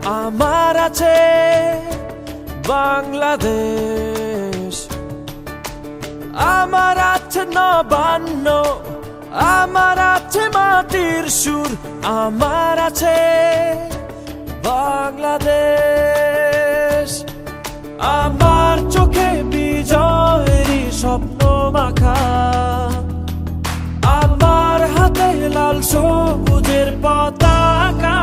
আমার আছে বাংলাদেশ, আমার আছে নবান্ন, আমার আছে মাটির সুর, আমার আছে বাংলাদেশ। আমার চোখে বিজয়েরই স্বপ্ন মাখা, আমার হাতে লাল সবুজের পতাকা।